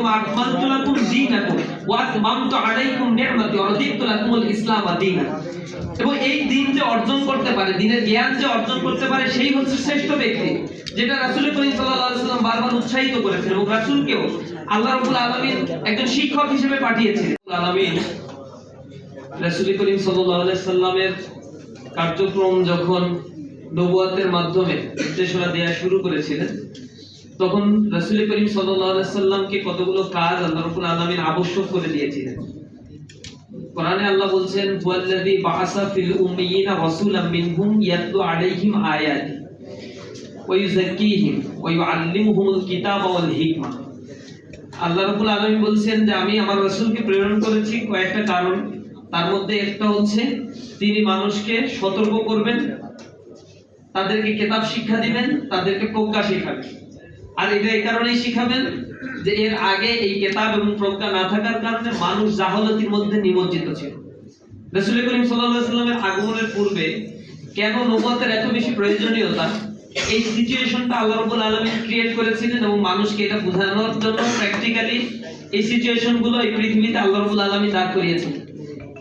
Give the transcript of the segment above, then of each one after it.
ইয়াউমা আকমালতু লাকুম দীনাকুম ওয়া আতমামতু আলাইকুম নি'মাতি ওয়া রাদিতু লাকুমুল ইসলাম দীনা। এবং এই দিন যে অর্জন করতে পারে, দিনের জ্ঞান যে অর্জন করতে পারে, সেই হচ্ছে শ্রেষ্ঠ ব্যক্তি, যেটা রাসূল করিম সাল্লাল্লাহু আলাইহি ওয়াসাল্লাম বারবার উৎসাহিত করেছেন। এবং রাসূলকেও আল্লাহ রাব্বুল আলামিন একজন শিক্ষক হিসেবে পাঠিয়েছিলেন। আলামিন রাসূল করিম সাল্লাল্লাহু আলাইহি ওয়াসাল্লামের কার্যক্রম যখন নবুয়তের মাধ্যমে নির্দেশনা দেওয়া শুরু করেছিলেন, তখন রাসূল করিম সাল্লাল্লাহু আলাইহি ওয়াসাল্লামকে কতগুলো কাজ আল্লাহ রাব্বুল আলামিন আবশ্যক করে দিয়েছিলেন। কোরআনে আল্লাহ বলছেন, হুয়াল্লাযী বাআসা ফিল উম্মিয়িনা রাসূলাম মিনহুম ইয়াতলু আলাইহিম আয়াতি ওয়া ইউযাক্কিহিম ওয়া ইউআল্লিমুহুমুল কিতাবা ওয়াল হিকমা। আল্লাহ রাব্বুল আলামিন বলছেন যে আমি আমার রাসূলকে প্রেরণ করেছি কয়েকটা কারণ। তার মধ্যে একটা হচ্ছে তিনি মানুষকে সতর্ক করবেন, তাদেরকে কিতাব শিক্ষা দিবেন, তাদেরকে প্রজ্ঞা শিখাবেন। আর এটা এই কারণেই শিখাবেন যে এর আগে এই কিতাব এবং প্রজ্ঞা না থাকার কারণে মানুষ জাহালাতের মধ্যে নিমজ্জিত ছিল। রাসূল করিম সাল্লাল্লাহু আলাইহি ওয়াসাল্লামের আগমনের পূর্বে কেন নবুয়তের এত বেশি প্রয়োজনীয়তা, এই সিচুয়েশনটা আল্লাহ রাব্বুল আলামিন ক্রিয়েট করেছিলেন এবং মানুষকে এটা বোঝানোর জন্য প্র্যাকটিক্যালি এই সিচুয়েশনগুলো এই পৃথিবীতে আল্লাহ রাব্বুল আলামিন দাঁড় করিয়েছেন।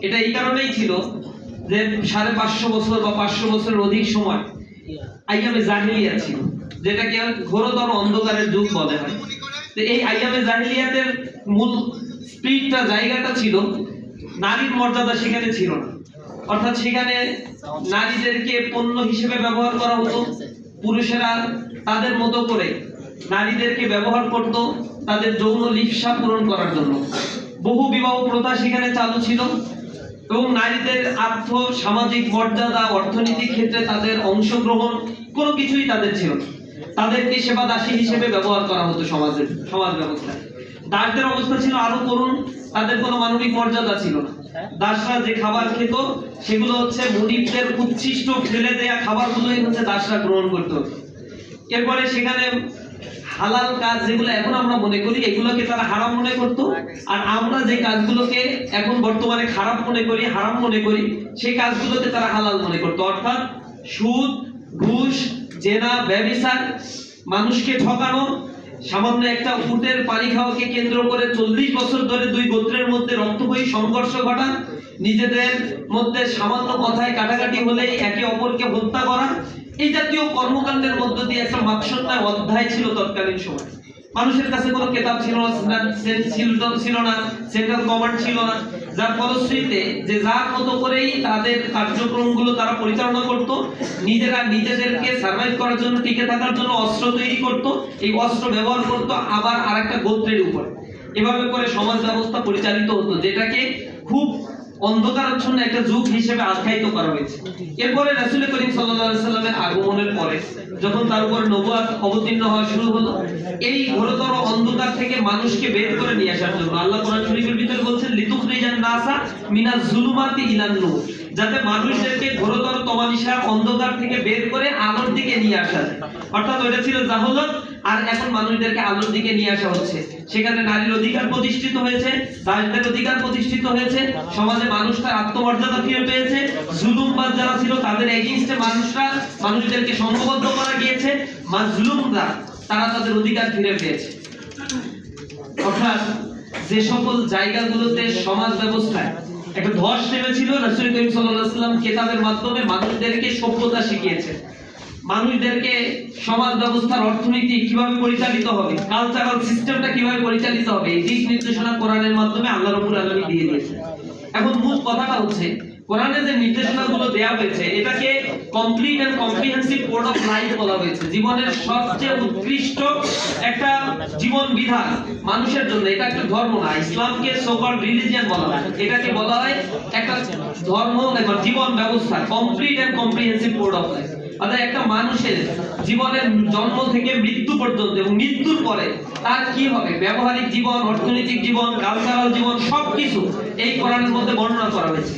এটা এই কারণেই ছিল যে 550 বছর বা 500 বছরের অধিক সময় আইয়ামে জাহিলিয়া ছিল, যেটাকে ঘোরতর অন্ধকারের যুগ বলা হয়। তো এই আইয়ামে জাহিলিয়াতের মূল স্পিরিটটা, জায়গাটা ছিল নারীর মর্যাদা সেখানে ছিল না। অর্থাৎ সেখানে নারীদেরকে পণ্য হিসেবে ব্যবহার করা হতো। পুরুষেরা তাদের মতো করে নারীদেরকে ব্যবহার করত তাদের যৌন লিপ্সা পূরণ করার জন্য। বহু বিবাহ প্রথা সেখানে চালু ছিল এবং নারীদের আর্থ সামাজিক মর্যাদা, অর্থনৈতিক ক্ষেত্রে তাদের অংশগ্রহণ কোনো কিছুই তাদের ছিল না। তাদেরকে সেবা দাসী হিসেবে ব্যবহার করা হতো সমাজ ব্যবস্থায়। দাসদের অবস্থা ছিল আরো করুণ, তাদের কোনো মানবিক মর্যাদা ছিল না। দাসরা যে খাবার খেত সেগুলো হচ্ছে মুনিবদের উচ্ছিষ্ট ফেলে দেয়া খাবারগুলোই হচ্ছে দাসরা গ্রহণ করত। এরপরে সেখানে হালাল কাজ যেগুলো এখন আমরা মনে করি এগুলোকে তারা হারাম মনে করত, আর আমরা যে কাজগুলোকে এখন বর্তমানে খারাপ মনে করি, হারাম মনে করি, সেই কাজগুলোকে তারা হালাল মনে করত। অর্থাৎ সুদ, ঘুষ, জেনা, ব্যভিচার, মানুষকে ঠকানো, সামান্য একটা উটের পানি খাওয়াকে কেন্দ্র করে 40 বছর ধরে দুই গোত্রের মধ্যে রক্তক্ষয়ী সংঘর্ষ ঘটা, নিজেদের মধ্যে সামান্য কথায় কাটাকাটি হলেই একে অপরকে হত্যা করা, এই জাতীয় কর্মকাণ্ডের মধ্য দিয়ে একটা মাকসুদায় অধ্যায় ছিল তৎকালীন সময়। মানুষের কাছে কোনো কিতাব ছিল না, সেন্ট্রাল কমান্ড ছিল না, যার ফলশ্রুতিতে যে যার মতো করেই তাদের কার্যক্রমগুলো তারা পরিচালনা করত। নিজেরা নিজেদেরকে সার্ভাইভ করার জন্য, টিকে থাকার জন্য অস্ত্র তৈরি করত, এই অস্ত্র ব্যবহার করত আবার আরেকটা গোত্রের উপর। এভাবে করে সমাজ ব্যবস্থা পরিচালিত হতো, যেটাকে খুব অন্ধকারাচ্ছন্ন একটা যুগ হিসেবে আখ্যায়িত করা হয়েছে। এরপরে রাসূল করিম সাল্লাল্লাহু আলাইহি ওয়াসাল্লামের আগমনের পরে যখন তার উপর নবুয়ত অবতীর্ণ হওয়া শুরু হলো, এই ঘোরতর অন্ধকার থেকে মানুষকে বের করে নিয়ে আসার জন্য আল্লাহ কোরআন শরীফের ভিতরে বলছেন, লিতুখরিজান নাসা মিনাজ জুলুমাতি ইলান নূর, যাতে মানুষদেরকে ঘোরতর তমানিসার অন্ধকার থেকে বের করে আলোর দিকে নিয়ে আসা যায়। অর্থাৎ ওইটা ছিল জাহালাত, আর এখন মানুষদেরকে আলোর দিকে নিয়ে আসা হচ্ছে। সেখানে নারীর অধিকার প্রতিষ্ঠিত হয়েছে, দাসদের অধিকার প্রতিষ্ঠিত হয়েছে, সমাজে মানুষ তার আত্মমর্যাদা ফিরে পেয়েছে। জুলুমবাজ যারা ছিল তাদের এগেইনস্টে মানুষদেরকে সংঘবদ্ধ করা গিয়েছে, মাজলুমরা তারা তাদের অধিকার ফিরে পেয়েছে। অর্থাৎ যে সকল জায়গাগুলোতে সমাজ ব্যবস্থায় একটা ধস নেমেছিল, রাসূল করিম সাল্লাল্লাহু আলাইহি ওয়াসাল্লাম কিতাবের মাধ্যমে মানুষদেরকে সভ্যতা শিখিয়েছেন, মানুষদেরকে সমাজ ব্যবস্থার অর্থনীতি কিভাবে পরিচালিত হবে, কালচারাল সিস্টেমটা কিভাবে পরিচালিত হবে, এই দিক নির্দেশনা কোরআনের মাধ্যমে আল্লাহ রাব্বুল আলামিন দিয়ে দিয়েছেন। এখন মূল কথাটা হচ্ছে কোরআনে যে নির্দেশনাগুলো দেওয়া হয়েছে এটাকে complete and comprehensive code of life বলা হয়েছে। জীবনের সবচেয়ে উৎকৃষ্ট একটা জীবন বিধান মানুষের জন্য। এটা একটা ধর্ম না, ইসলামকে সোকল রিলিজিয়ন বলা হয়, এটাকে বলা হয় একটা ধর্ম এবং জীবন ব্যবস্থা, complete and comprehensive code of life. অর্থাৎ একটা মানুষের জীবনের জন্ম থেকে মৃত্যু পর্যন্ত এবং মৃত্যুর পরে তার কি হবে, ব্যবহারিক জীবন, অর্থনৈতিক জীবন, কালচারাল জীবন, সবকিছু এই কোরআনের মধ্যে বর্ণনা করা হয়েছে।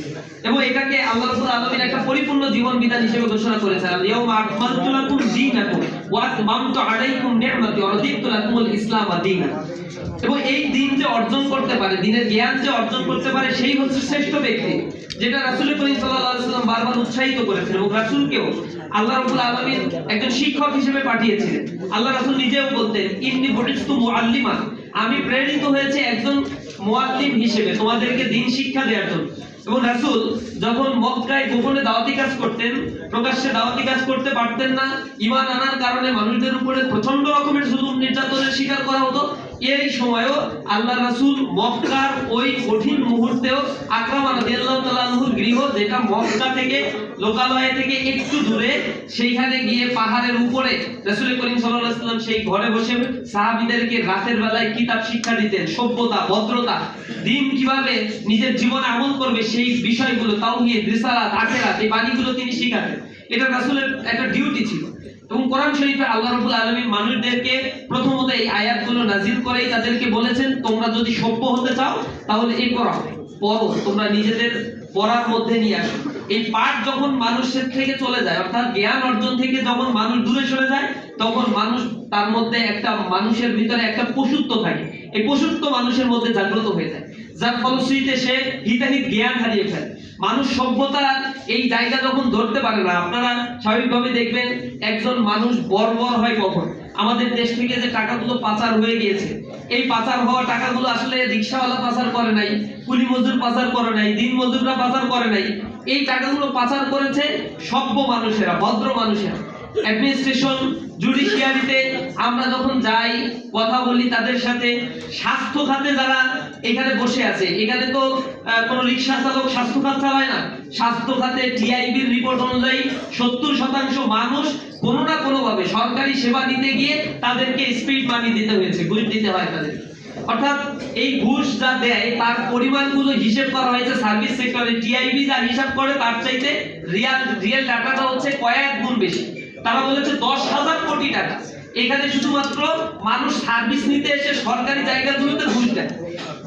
এবং এটাকে আল্লাহ রাব্বুল আলামিন একটা পরিপূর্ণ জীবন বিধান হিসেবে ঘোষণা করেছেন, ইয়াউমা আকমালতু লাকুম দীনাকুম ওয়া আতমামতু আলাইকুম নি'মাতি ওয়া রাদিতু লাকুমুল ইসলাম দীনা। এবং এই দিন যে অর্জন করতে পারে, দিনের জ্ঞান যে অর্জন করতে পারে, সেই হচ্ছে শ্রেষ্ঠ ব্যক্তি, যেটা রাসূল করিম সাল্লাল্লাহু আলাইহি ওয়াসাল্লাম বারবার উৎসাহিত করেছেন। এবং রাসূলকেও আল্লাহ রাব্বুল আলামিন একজন শিক্ষক হিসেবে পাঠিয়েছিলেন। আল্লাহ রাসূল নিজেও বলতেন, ইন্নী বুইস্তু মুআল্লিমান আমি প্রেরিত হয়েছে একজন মুয়াল্লিম হিসেবে তোমাদেরকে দ্বীন শিক্ষা দেওয়ার জন্য। এবং রাসূল যখন মক্কায় গোপনে দাওয়াতি কাজ করতেন, প্রকাশ্যে দাওয়াতি কাজ করতে পারতেন না, ঈমান আনার কারণে মানুষদের উপরে প্রচন্ড রকমের জুলুম নির্যাতনের শিকার করা হতো। এই সময়ও আল্লাহ রাসূল মক্কার ওই কঠিন মুহূর্তেও আকরামা রাদিয়াল্লাহু তাআলা আনহুর গৃহ, যেটা মক্কা থেকে লোকালয় থেকে একটু দূরে, সেইখানে গিয়ে পাহাড়ের উপরে রাসূল করিম সাল্লাল্লাহু আলাইহি ওয়াসাল্লাম সেই ঘরে বসে সাহাবীদেরকে রাতের বেলায় কিতাব শিক্ষা দিতেন, সভ্যতা, ভদ্রতা, দ্বীন কিভাবে নিজের জীবনে আমল করবে সেই বিষয়গুলো, তাওহীদ, রিসালাত, আখিরাত, এই বাণীগুলো তিনি শিখাতেন। এটা রাসূলের একটা ডিউটি ছিল। এবং কোরআন শরীফে আল্লাহ রাব্বুল আলামিন মানুষদেরকে প্রথমত এই আয়াতগুলো নাযিল করেই তাদেরকে বলেছেন, তোমরা যদি সভ্য হতে চাও তাহলে এই পড়ো, তোমরা নিজেদের পড়ার মধ্যে নিয়ে আসো। এই পাঠ যখন মানুষের থেকে চলে যায়, অর্থাৎ জ্ঞান অর্জন থেকে যখন মানুষ দূরে সরে যায়, তখন মানুষ তার মধ্যে একটা, মানুষের ভিতরে একটা পশুত্ব থাকে, এই পশুত্ব মানুষের মধ্যে জাগ্রত হয়ে যায়, যার ফলশ্রুতিতে সে হিতাহিত জ্ঞান হারিয়ে ফেলে। মানুষ সভ্যতার এই জায়গা যখন ধরতে পারে না, আপনারা স্বাভাবিকভাবে দেখবেন একজন মানুষ বর্বর হয় কখন। আমাদের দেশ থেকে যে টাকাগুলো পাচার হয়ে গিয়েছে, এই পাচার হওয়া টাকাগুলো আসলে রিকশাওয়ালা পাচার করে নাই, কুলি মজদুর পাচার করে নাই, দিন মজদুররা পাচার করে নাই, এই টাকাগুলো পাচার করেছে সভ্য মানুষেরা, ভদ্র মানুষেরা। অ্যাডমিনিস্ট্রেশন, জুডিশিয়ারিতে আমরা যখন যাই, কথা বলি তাদের সাথে, স্বাস্থ্য খাতে যারা এখানে বসে আছে, এখানে তো কোনো রিকশা চালক স্বাস্থ্য খাত চালায় না। স্বাস্থ্য খাতে টিআইবির রিপোর্ট অনুযায়ী 70% মানুষ কোনো না কোনো ভাবে সরকারি সেবা নিতে গিয়ে তাদেরকে স্পিড মানি দিতে হয়েছে, ঘুষ দিতে হয় তাদের। অর্থাৎ এই ঘুষ যা দেয় তার পরিমাণগুলো হিসেব করা হয়েছে সার্ভিস সেক্টরে। টিআইবি যা হিসাব করে তার চাইতে রিয়েল ডাটাটা হচ্ছে কয়েক গুণ বেশি। তারা বলেছে 10,000 কোটি টাকা এখানে শুধুমাত্র মানুষ সার্ভিস নিতে এসে সরকারি জায়গাগুলোতে ঘুষ